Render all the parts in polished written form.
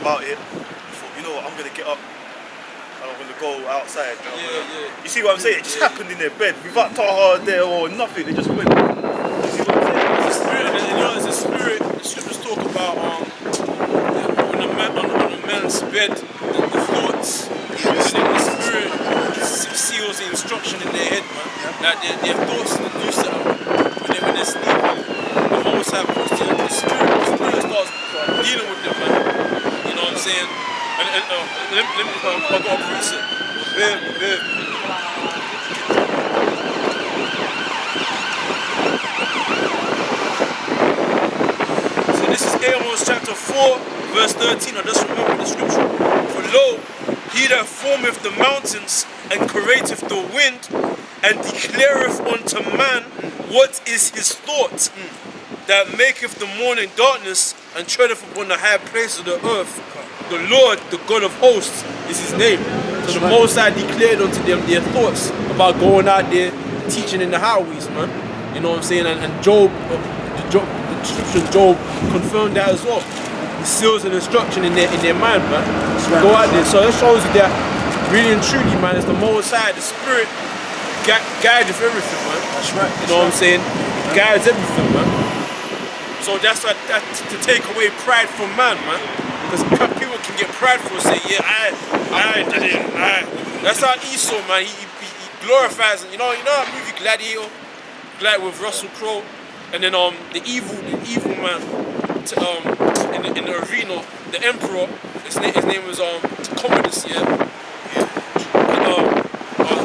about it. I thought, you know what, I'm gonna get up and I'm gonna go outside. You see what I'm saying? It just happened in their bed without Taha there or nothing. They just went. You see what I'm saying? The spirit, you know, it's a spirit. The scriptures talk about on a man's bed, the thoughts. The spirit seals the instruction in their head, man. Like their thoughts to do something when they're sleeping. The Most High puts the spirit starts dealing with them, man. You know what I'm saying? And let me I've got a precept. So this is Amos chapter 4, verse 13. I just remember the scripture. For lo, he that formeth the mountains and createth the wind and declareth unto man what is his thought, that maketh the morning darkness and treadeth upon the high place of the earth. The Lord, the God of hosts, is his name. So the Most High declared unto them their thoughts about going out there teaching in the highways, man. You know what I'm saying? And Job, the scripture in Job confirmed that as well. He seals an instruction in their mind, man. So go out there. So that shows you that really and truly, man, it's the Most High, the Spirit guides everything, man. That's right. You know what I'm saying? Guides everything, man. So that's to take away pride from man, man. Because people can get prideful and say, yeah, I did it. That's how Esau, man. He glorifies it. You know that movie Gladiator, with Russell Crowe, and then the evil man in the arena, the emperor. His name was Commodus, yeah. And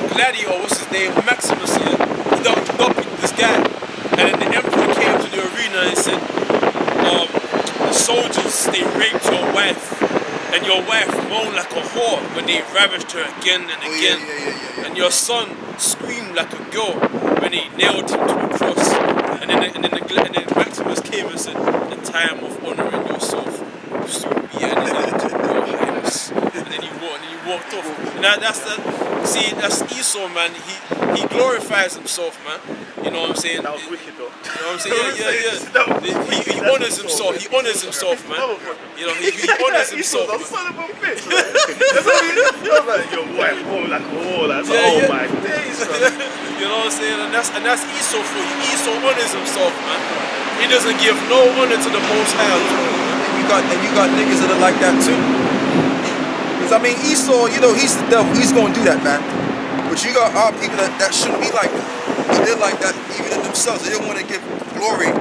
Gladiator, what's his name? Maximus, yeah. He ducked this guy, and then the emperor came to the arena and said, the soldiers, they raped your wife, and your wife moaned like a whore when they ravished her again and again. And your son screamed like a girl when they nailed him to the cross. And then Maximus came and said, the time of honoring yourself will soon be ended, your highness. And then he walked off. And that's Esau, man. He glorifies himself, man. You know what I'm saying? That was wicked, though. You know what I'm saying? He honors himself. He honors himself, man. You know, he honors himself. He's son of a bitch, man. That's what he's like, your wife home like a wall. Like, oh my days, man. You know what I'm saying? And that's Esau for you. Esau honors himself, man. He doesn't give no honor to the Most High. And you got niggas that are like that too. Because I mean, Esau, you know, he's the devil. He's gonna do that, man. But you got our people that shouldn't be like that. But they're like that even in themselves. They don't want to give glory,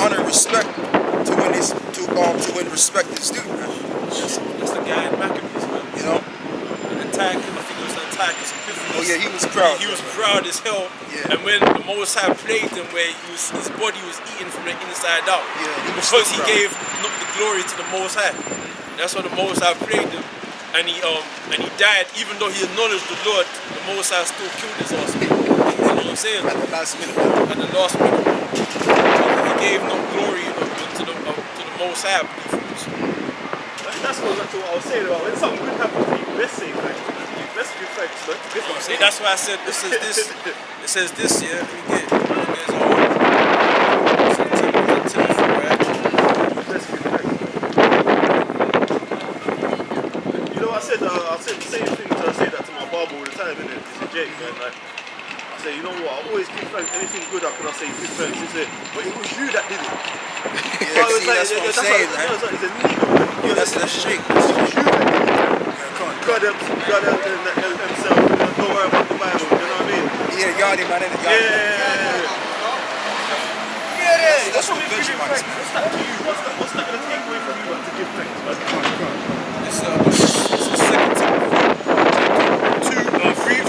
honor, respect to when respect is due, man. That's the guy in Maccabees, man. You know? I think it was Antiochus Epiphanes. Oh yeah, he was proud. He was proud as hell. Yeah. And when the Most High plagued him, where his body was eaten from the inside out, because he gave not the glory to the Most High. That's why the Most High plagued him. And he died, even though he acknowledged the Lord, the Most High still killed his ass. You know what I'm saying? At the last minute. At the last minute. He gave no glory to the Most High, I believe. That's what I was saying about when something good happens to you, let's say thanks. Let's give thanks, man. See, that's why I said this is this. It says this, yeah. Let me get it. Timothy, right? Let's give thanks. You know, I said the same thing. I say that to my barber all the time, innit? It's a Jake, man. Like, I say, you know what? I always give thanks. Anything good, I say give thanks. He said, but it was you that did it. Yeah, see, that's what I'm saying, man. That's shake. God himself. Don't worry about the Bible. You know what I mean? Yeah, Yardy, man. Yeah. That's what makes you give thanks. What's that to you? What's that going to take away from you, but to give thanks? This is 2 3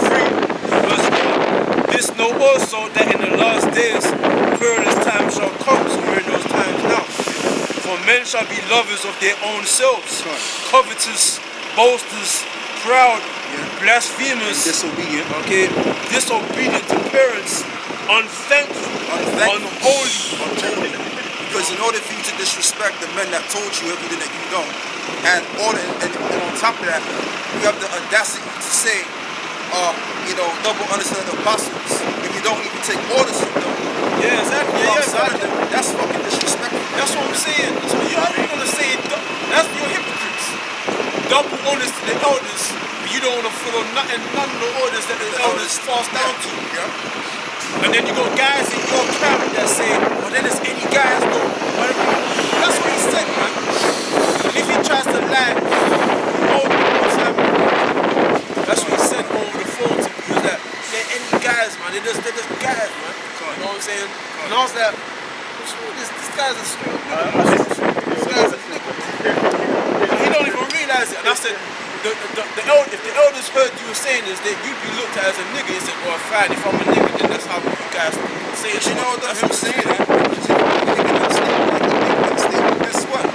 verse 1. This know also that in the last days perilous times shall come, so we're in those times now. For men shall be lovers of their own selves, covetous, boasters, proud, blasphemers, disobedient, disobedient to parents, unthankful, unholy. Because in order for you to disrespect the men that told you everything that you know, and on top of that, you have the audacity to say, double understanding the apostles, if you don't even take orders from them. Yeah, exactly. That's fucking disrespectful. That's what I'm saying. So how are you gonna say that's your hypocrites? the elders, but you don't want to follow none of the orders that the elders pass down to. Yeah. And then you got guys in your camp that say, well, then there's any guys though. That's what he said, man. And if he tries to lie, that's what he said over the phone to me. He was like, they're any guys, man. They're just guys, man. You know what I'm saying? And I was like, this guy's a stupid nigga. This guy's a nigga. And he don't even realize it. And I said, if the elders heard you were saying this, that you'd be looked at as a nigga. He said, well, fine, if I'm a nigga, then that's how you guys say it. But you know what I'm saying? Guess what?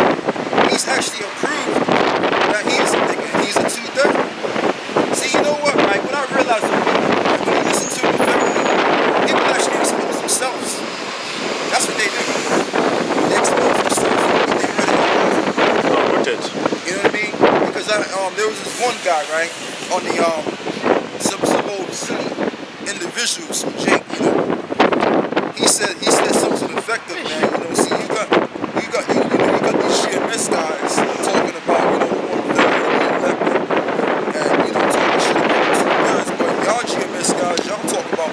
He's actually approved that he is a nigga. He's a 230. See, you know what, right? When I realized that when you listen to him, people actually expose themselves. That's what they do. They expose themselves. They really don't. You know what I mean? Because there was this one guy, right, on the some old silly individuals, Jake, you know. He said something to the effect of, man, you know, see, you got these GMS guys talking about, you know, the 130 and you know, talking shit about the 2/3, but y'all GMS guys, y'all talk about,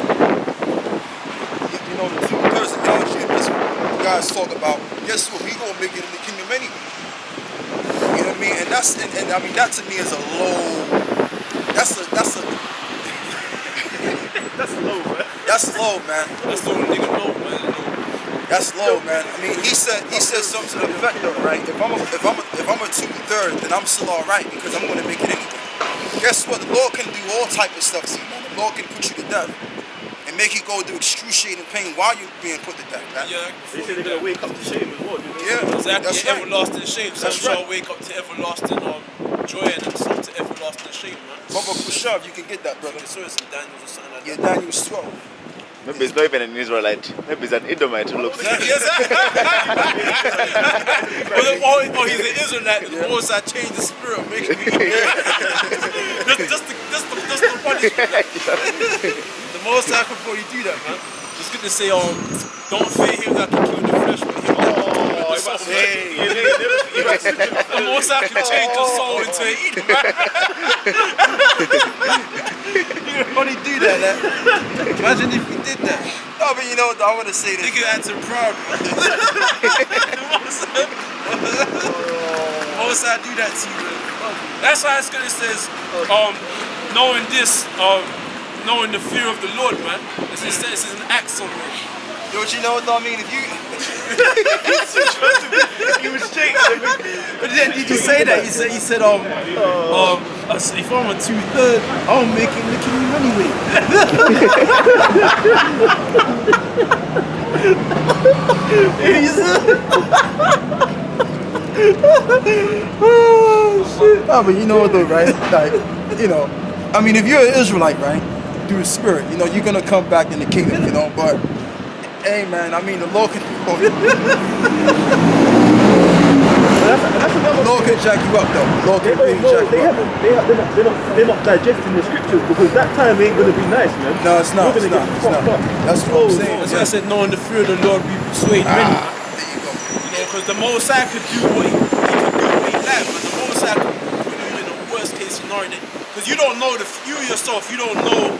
you know, the 2/3 and y'all GMS guys talk about, guess what, we gonna make it in the kingdom anyway. You know what I mean? And that's and I mean that to me is a low. That's low, man. That's low, man. That's the only nigga low, man. That's low, man. I mean, he said something to the effect of, right? If I'm a 2/3, then I'm still all right because I'm gonna make it anyway. Guess what? The Lord can do all type of stuff, see, man. The Lord can put you to death and make you go through excruciating pain while you're being put to death, man. Yeah, They say they're gonna wake up to shame as well. Yeah, exactly. that's right. Everlasting shame. Some That's shall right. wake up to everlasting joy, and some to everlasting shame, man. Baba Kushav, you can get that, brother. So it's in Daniel or something like Yeah, that. Daniel's 12. Maybe it's not even an Israelite. Maybe it's an Edomite who looks like Yes. Or he's an Israelite. The most I change the spirit, make me. Just the punishment. The most I could probably do that, man. Just good to say, don't fear him that can kill the flesh, but him that can kill the soul. The most I can change your soul into an Eden, man. You can only do that. Imagine if we did that. No, but you know what? I want to say this. Nigga had to proud. Most I do that to you, man. That's why it's good. It says, knowing this, knowing the fear of the Lord, man. This is an act on me. Yo, what you know what I mean? If you... He was shaking. But then did you say that? He said, if I'm a 2/3, I'll make it look at you anyway. Oh, shit. Oh, but you know what though, right? Like, you know, I mean, if you're an Israelite, right, through the Spirit, you know, you're going to come back in the kingdom, you know, but, hey, man, I mean, the Lord can... The Lord can jack you up, though. The Lord can really jack you up. They're not digesting the scriptures because that time ain't gonna be nice, man. No, it's not. We're It's gonna not. get It's not. fucked up. That's what I'm saying. That's why I said, knowing the fear of the Lord, we persuade many. There you go. You know, because the Most High could do what he likes, but the Most High could put you in the worst case scenario. Because you don't know you yourself, you don't know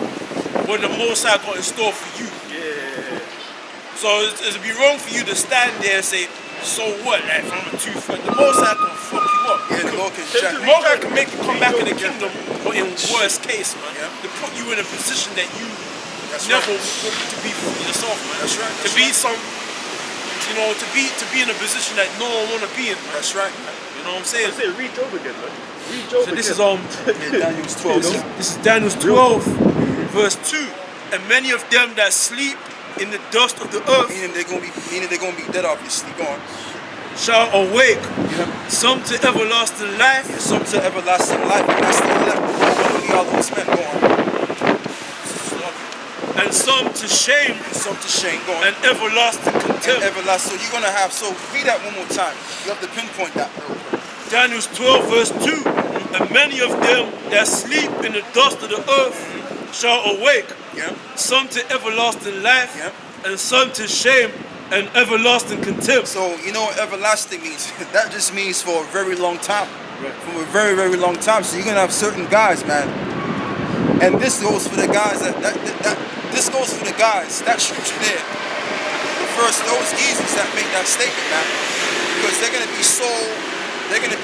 what the Most High got in store for you. Yeah. So it'd be wrong for you to stand there and say, so what? Like, if I'm a 2/3, the Most High can fuck you up. Yeah, the Lord can jack The you Most High can make you come back in the kingdom, but in worst case, man, Yeah. to put you in a position that you That's never right. wanted to be for yourself, man. That's right. To be some, you know, to be in a position that no one want to be in, man. That's right. You know what I'm saying? I say read Job again, man. Read Job So this is Yeah, Daniel's 12. this is Daniel 12, verse 2. And many of them that sleep in the dust of the earth Meaning they're gonna be dead, obviously. Go on. shall awake, some to everlasting life, Some to everlasting life, and that's the 11. One of the other men. Go on. and some to shame Some to shame. Go on. and everlasting And contempt. everlasting. So you're gonna have. So read that one more time. You have to pinpoint that. Daniel 12, verse 2. And many of them that sleep in the dust of the earth shall awake, Yeah. some to everlasting life, Yeah. and some to shame and everlasting contempt. So you know what everlasting means? That just means for a very long time. from a very, very long time. So you're gonna have certain guys, man. And this goes for the guys this goes for the guys, that scripture there. The first, those geezers that make that statement, man. Because they're gonna be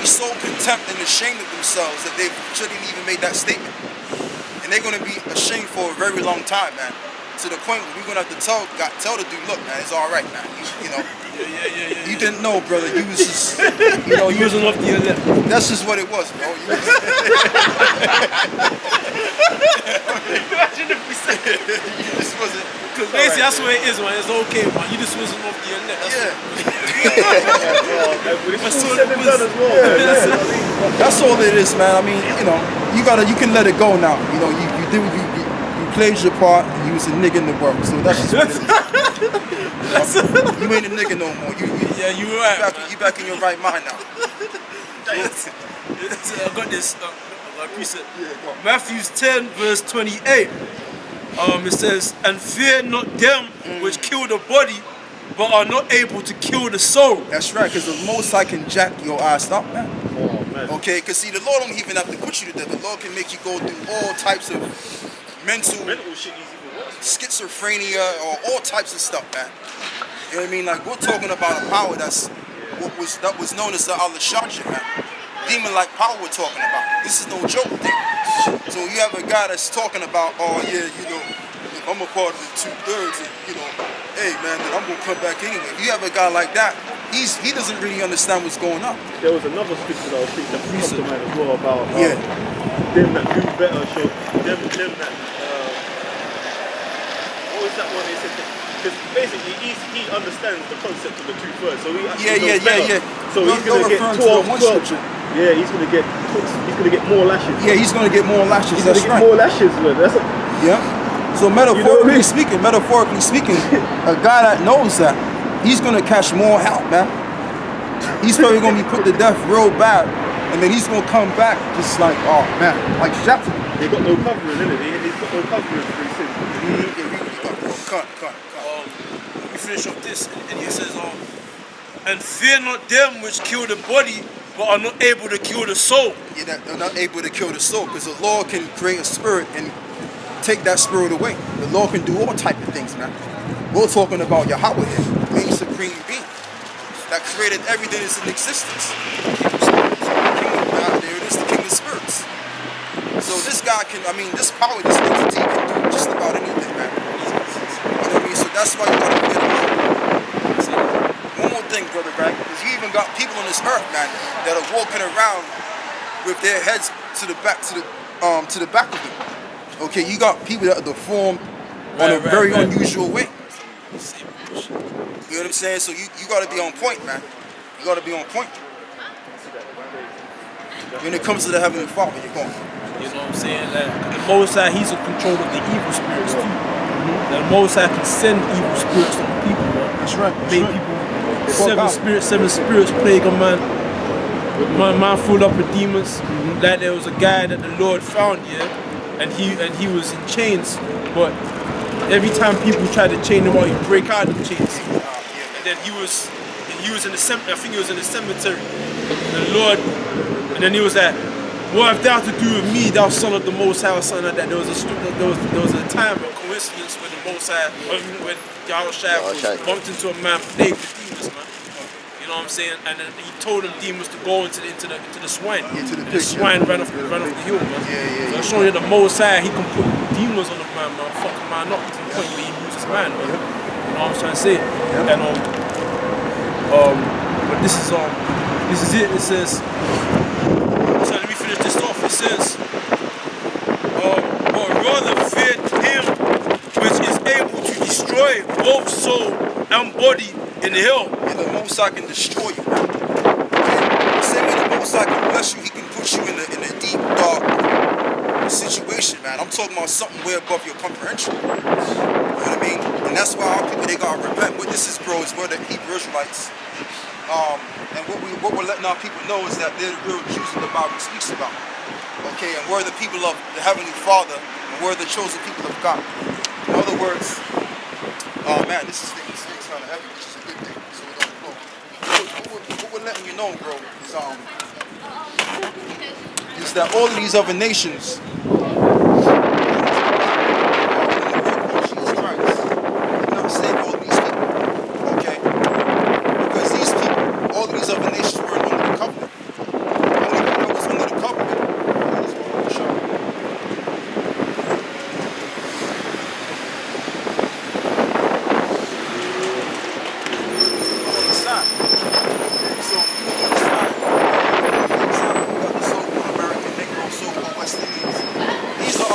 so contempt and ashamed of themselves that they shouldn't even made that statement. And they're gonna be ashamed for a very long time, man. To the point where we're gonna have to tell the dude, look, man, it's all right, man. You know. You didn't know, brother. You was just, you know, you wasn't off the left. That's just what it was, bro. You Imagine if we said it. You just wasn't. Because basically that's what it is, man. It's okay, man. You just wasn't off the left. That's all it is, man. I mean, you know, you can let it go now. You know, you played your part. You was a nigga in the world, so that's just what it is. You ain't a nigga no more. You right. You back in your right mind now. I got this. Like we said, Matthew 10 verse 28. It says, "And fear not them which kill the body, but are not able to kill the soul." That's right, because the Most High can jack your ass up, man. Oh, man. Okay, because see, the Lord don't even have to put you to death. The Lord can make you go through all types of mental shit he's even worse. schizophrenia or all types of stuff, man. You know what I mean? Like, we're talking about a power that was known as the Al-Shaja, man. Demon-like power we're talking about. This is no joke thing. So you have a guy that's talking about, oh yeah, you know, I'm a part of the 2/3, and you know, hey man, then I'm gonna come back anyway. If you have a guy like that, he doesn't really understand what's going on. There was another scripture that I was thinking that come to mind as well about Yeah. them that do better show them that what was that one they said? Because basically he understands the concept of the 2/3, so he actually knows better. So he's gonna get 12. Yeah, he's gonna get more lashes. Yeah, he's gonna get more lashes. He's That's gonna get right. more lashes, man. That's Yeah. So metaphorically what I mean? speaking, a guy that knows that, he's gonna catch more help, man. He's probably gonna be put to death real bad, and then he's gonna come back just like, oh man, like Shepard. They got no covering, innit? They've got no covering for his sin. Cut. We finish off this, and he says, "And fear not them which kill the body, but are not able to kill the soul." Yeah, that they're not able to kill the soul, because the Lord can create a spirit and take that spirit away. The Lord can do all type of things, man. We're talking about Yahweh here, the main supreme being that created everything that's in existence. There it is, the King of Spirits. So this guy this power, this entity can do just about anything, man. You know what I mean? So that's why you gotta fear the Lord. One more thing, brother, right? Because you even got people on this earth, man, that are walking around with their heads to the back of them. Okay, you got people that are deformed on a very unusual way. You know what I'm saying? So you gotta be on point, man. You gotta be on point. When it comes to the Heavenly Father, you're going. You know what I'm saying? That the Most High, He's in control of the evil spirits too. The Most High can send evil spirits on people, man. That's right. Make people, seven spirits plague a man. Man full up with demons. Like there was a guy that the Lord found, and he was in chains, but every time people tried to chain him out, he'd break out of the chains. And then he was in the cemetery. I think he was in the cemetery. The Lord, and then he was like, "What have thou to do with me, thou son of the Most High," or something like that. There was a time, a coincidence when the Most High, when Yahushua bumped into a man plagued with demons, man. You know what I'm saying? And then he told them demons to go into the swine. Yeah, to the and pig, the swine ran off the hill, man. So I'm showing you the Most High, he can put demons on the man, fuck a man up to the point where he uses man, man. You know what I'm trying to say? And but this is it. It says, so let me finish this off. It says, or rather fear him which is able to destroy both soul and body in hell. And the Most High can destroy you, man. The same way the Most High can bless you, he can put you in a deep, dark situation, man. I'm talking about something way above your comprehension. You know what I mean? And that's why our people, they gotta repent. What this is, bro, is we're the Hebrew Israelites. And what we're letting our people know is that they're the real Jews that the Bible speaks about. Okay, and we're the people of the Heavenly Father, and we're the chosen people of God. In other words, man, this thing's kind of heavy, which is a good thing. So we're gonna go. What we're letting you know, bro, is that all of these other nations, Jesus Christ, did not save all of these people. Okay? Because these people, all of these other nations were under the covenant. Only people that was under the covenant.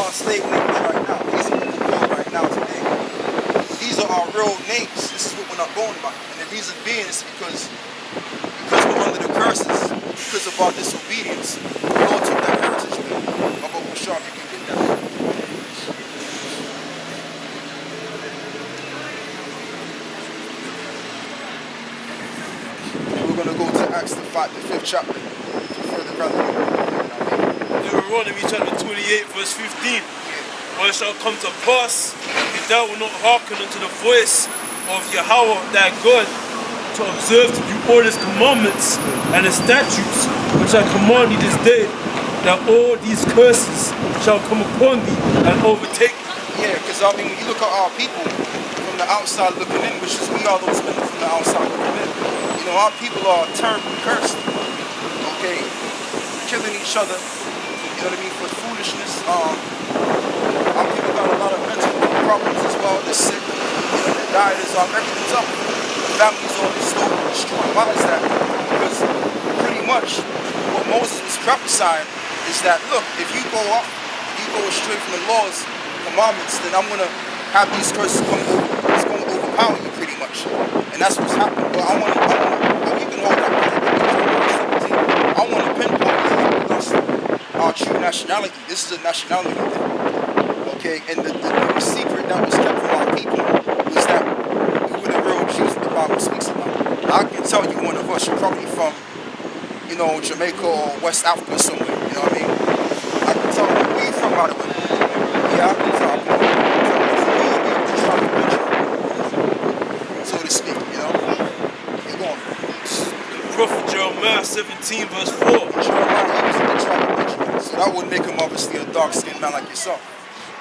Slave names right now. These are what we're going right now today. These are our real names. This is what we're not going by. And the reason being is because we're under the curses, because of our disobedience. The Lord took that heritage away. About Bashar, you can get that. And we're going to go to Acts the 5th chapter to further validate. Deuteronomy chapter 28 verse 15. For it shall come to pass, if thou wilt not hearken unto the voice of Yahweh thy God, to observe to do all his commandments and his statutes, which I command thee this day, that all these curses shall come upon thee and overtake thee. Yeah, because I mean, when you look at our people from the outside looking in, which is we are those men from the outside looking in, you know, our people are terribly cursed. Okay, killing each other. You know what I mean? For foolishness. Our people got a lot of mental problems as well. They're sick. You know, their diet is up. Everything's up. The families all stolen, destroyed. Why is that? Because pretty much what Moses was prophesying is that, look, if you go up, if you go astray from the laws, commandments, then I'm going to have these curses come over. It's going to overpower you pretty much. And that's what's happening. But I want to, you can hold that. I want to pinpoint our true nationality. This is a nationality thing. Okay, and the secret that was kept from our people was that we were the real Jews that the Bible speaks about. Now, I can tell you one of us, you're probably from, you know, Jamaica or West Africa somewhere, you know what I mean? I can tell you where you from, by the way. Yeah, I can tell you. So to speak, you know? Keep going. The prophet Jeremiah 17 verse 4. Jeremiah, he was in the tribe of Benjamin. So that would make him obviously a dark-skinned man like yourself.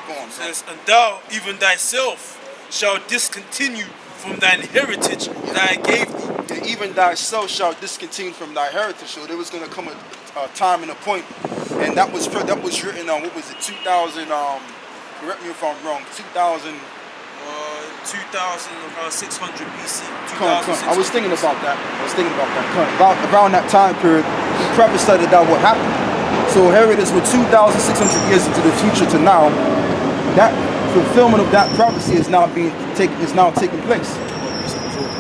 Go on, says, and thou, even thyself, shalt discontinue from thine heritage that I gave thee. And even thyself shall discontinue from thy heritage. So there was going to come a time and a point, and that was written on, what was it, 2000, correct me if I'm wrong, 2000... 2600 BC. I was thinking about that. Around that time period, he prophesied that would happen. So here it is, with 2,600 years into the future to now, that fulfillment of that prophecy is now taking place.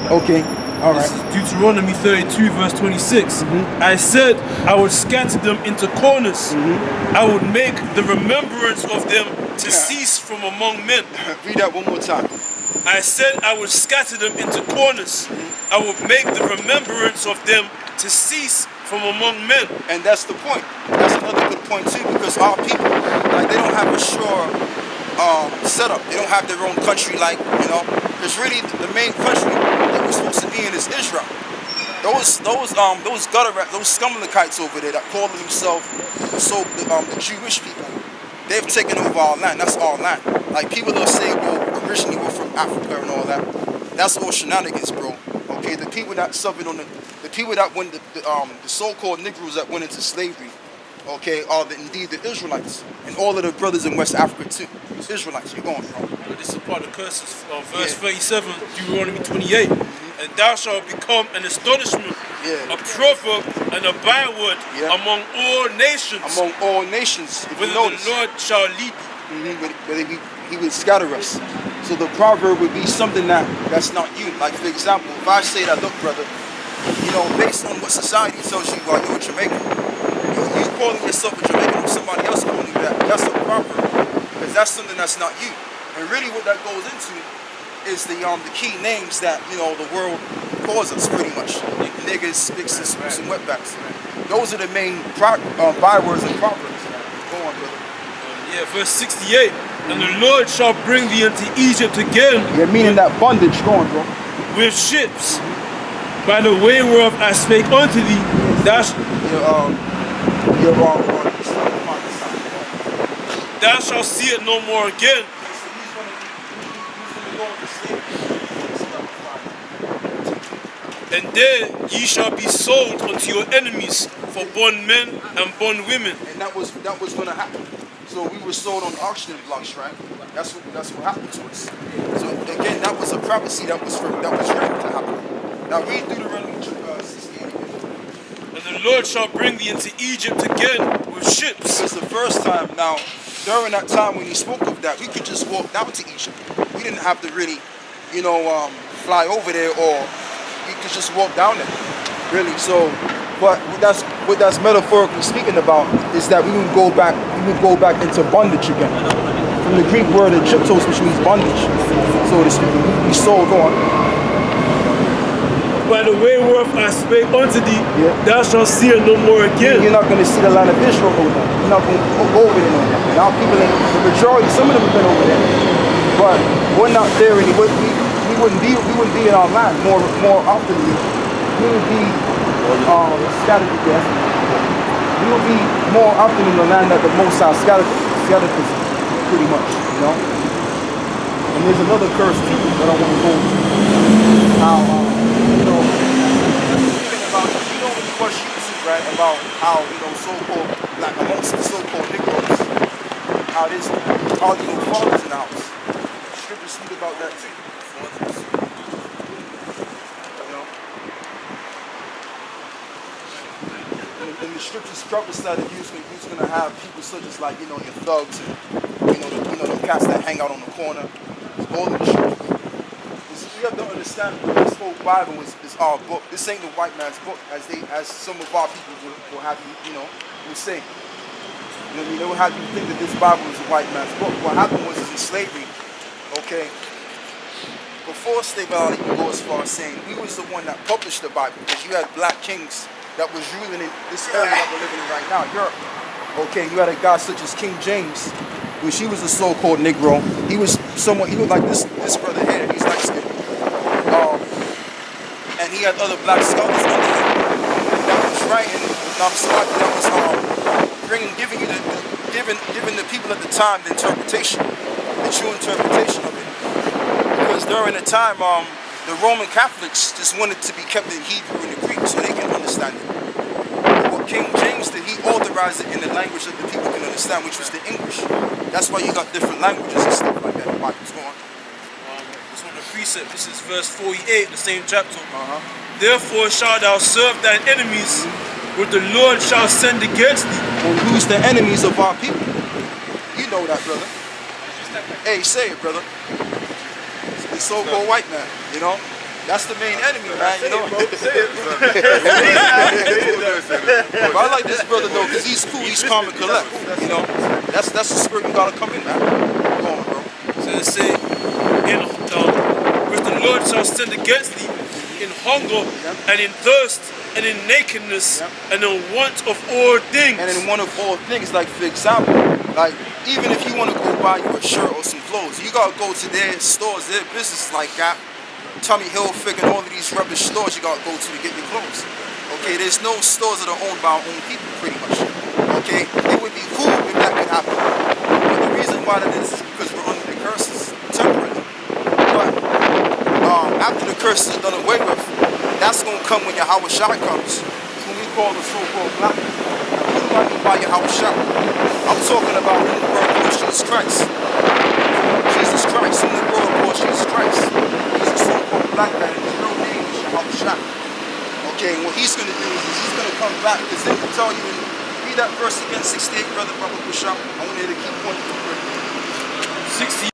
Okay, all right. This is Deuteronomy 32 verse 26. I said I would scatter them into corners. I would make the remembrance of them to cease from among men. Read that one more time. I said I would scatter them into corners. I would make the remembrance of them to cease from among men. And that's the point. That's another good point too, because our people, like, they don't have a sure setup. They don't have their own country, like, you know. There's really the main country that we're supposed to be in is Israel. Those gutter rats, those scumlakites over there that call themselves the Jewish people, they've taken over our land. That's our land. Like, people will say, well, originally we're from Africa and all that. That's all shenanigans, bro. Okay, the people that suffered on the people that went the so-called Negroes that went into slavery, okay, are indeed the Israelites, and all of the brothers in West Africa too. Israelites, you're going, bro. This is part of the curses. Verse 37, Deuteronomy 28. And thou shalt become an astonishment, a proverb, and a byword among all nations. Among all nations. Whether the Lord shall lead thee. Whether he would scatter us. So the proverb would be something that's not you. Like, for example, if I say that, look, brother, you know, based on what society tells you while you're a Jamaican, you calling yourself a Jamaican or somebody else calling you that's a proverb. Because that's something that's not you. And really what that goes into is the key names that, you know, the world calls us, pretty much. Niggas, sticks, and spooks, and wetbacks. Those are the main bywords and proverbs. Go on, brother. Yeah, verse 68. And the Lord shall bring thee into Egypt again. Yeah, meaning that bondage. Go on, bro. With ships. By the way whereof I spake unto thee. That's thou shalt see it no more again. And there ye shall be sold unto your enemies for bondmen and bondwomen. And that was going to happen. So we were sold on auction blocks, right? That's what happened to us. So again, that was a prophecy that was ready to happen. Now read Deuteronomy 16. And the Lord shall bring thee into Egypt again with ships. It's the first time. Now, during that time when he spoke of that, we could just walk down to Egypt. We didn't have to really, fly over there, or we could just walk down there. Really. So, but what that's metaphorically speaking about is that we would go back into bondage again. From the Greek word Egyptos, which means bondage. So to speak, we sold on. By the way whereof I spake unto thee, thou shalt see it no more again. You're not going to see the land of Israel over there. You're not going to go over there no more. Now people, the majority, some of them have been over there, but we're not there anymore. We wouldn't be in our land more often. We would be scattered to death. We would be more often in the land that the Most High scattered us, pretty much, And there's another curse too that I want to go into. How speaking about, when you watch YouTube, right, about how so-called amongst the so-called Negroes, how there's hardly no fathers in the house. Scriptures speak about that too. And the scriptures prophesied that he was going to have people such as your thugs and the cats that hang out on the corner. All of the scriptures. You have to understand that this whole Bible is our book. This ain't the white man's book, as some of our people will have you will say. They will have you think that this Bible is the white man's book. What happened was in slavery, okay. Before slavery, I'll even go as far as saying we was the one that published the Bible, because you had black kings that was ruling in this area that we're living in right now, Europe. Okay, you had a guy such as King James, which he was a so-called Negro. He was someone, he looked like this brother here. He's like skinned. And he had other black scholars under him that was writing, that was giving the people at the time the interpretation, the true interpretation of it. Because during the time, the Roman Catholics just wanted to be kept in Hebrew and the Greek so they can understand it. What King James did, he authorized it in the language that the people can understand, which was the English. That's why you got different languages and stuff like that. Why? What's going on? This one, the precept, this is verse 48, the same chapter. Therefore shalt thou serve thine enemies, what the Lord shall send against thee. Well, who's the enemies of our people? You know that, brother. Hey, say it, brother. The so-called white man, That's the main enemy, man, But I like this brother, though, because he's cool, he's calm and collect, That's the spirit you gotta come in, man. Come on, bro. So it say, which the Lord shall send against thee in hunger and in thirst and in nakedness and in want of all things. And in want of all things, like for example, even if you want to go buy you a shirt or some clothes, you gotta go to their stores, their business like that. Tommy Hilfiger and all of these rubbish stores you gotta go to get your clothes. Okay, there's no stores that are owned by our own people, pretty much. Okay, it would be cool if that could happen. But the reason why that is because we're under the curses temporarily. But after the curses are done away with, that's gonna come when Yahweh Shai comes. It's when we call the so-called black. Who do I mean by Yahweh Shai? I'm talking about who the word of Jesus Christ. Jesus Christ, who the word of Jesus Christ. He's a so-called black man, and his real name is Yahweh Shai. Okay, and what he's going to do is he's going to come back, because then he'll tell you, read that verse again, 68, brother Bishop. I want you to keep pointing to the 68.